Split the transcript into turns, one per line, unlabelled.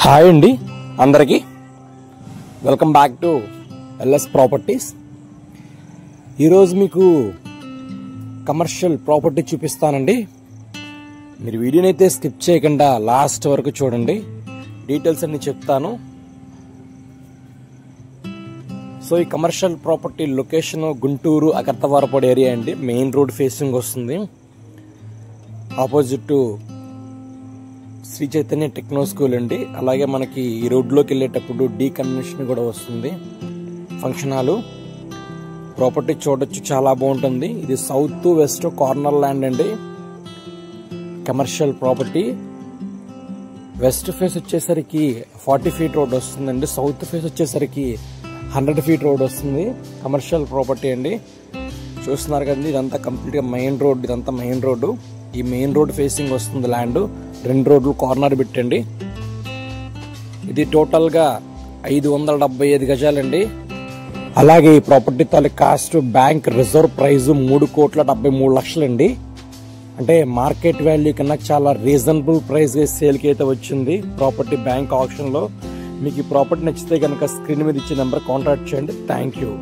Hi అండి అందరికీ welcome back to LS properties. ఈరోజు మీకు కమర్షియల్ ప్రాపర్టీ చూపిస్తానండి. మీరు వీడియోని అయితే స్కిప్ చేయకుండా లాస్ట్ వరకు చూడండి, డీటెయిల్స్ అన్ని చెప్తాను. సో ఈ commercial property location Guntur Akartavarapadu area అండి. మెయిన్ రోడ్ ఫేసింగ్ వస్తుంది. Opposite Sri Chaitanya techno school అండి. అలాగే మనకి ఈ రోడ్లోకి వెళ్ళేటప్పుడు డీ కన్వెన్షన్ కూడా వస్తుంది. ఫంక్షన్ హాల్ ప్రాపర్టీ చూడొచ్చు, చాలా బాగుంటుంది. ఇది సౌత్ వెస్ట్ కార్నర్ ల్యాండ్ అండి. Commercial property. వెస్ట్ ఫేస్ వచ్చేసరికి 40 ఫీట్ రోడ్ వస్తుందండి. సౌత్ ఫేస్ వచ్చేసరికి 100 ఫీట్ రోడ్ వస్తుంది. కమర్షియల్ ప్రాపర్టీ అండి. చూస్తున్నారు కదండి, ఇదంతా కంప్లీట్గా మెయిన్ రోడ్. ఇదంతా మెయిన్ రోడ్డు. ఈ మెయిన్ రోడ్ ఫేసింగ్ వస్తుంది ల్యాండ్. 2 రోడ్లు కార్నర్ పెట్టండి. ఇది టోటల్గా 575 గజాలండి. అలాగే ఈ ప్రాపర్టీ తాలూకు కాస్ట్ బ్యాంక్ రిజర్వ్ ప్రైజ్ 3,73,00,000 అండి. అంటే మార్కెట్ వాల్యూ కన్నా చాలా రీజనబుల్ ప్రైస్ సేల్కి అయితే వచ్చింది ప్రాపర్టీ బ్యాంక్ ఆప్షన్లో. మీకు ఈ ప్రాపర్టీ నచ్చితే కనుక స్క్రీన్ మీద ఇచ్చే నెంబర్ కాంటాక్ట్ చేయండి. Thank you.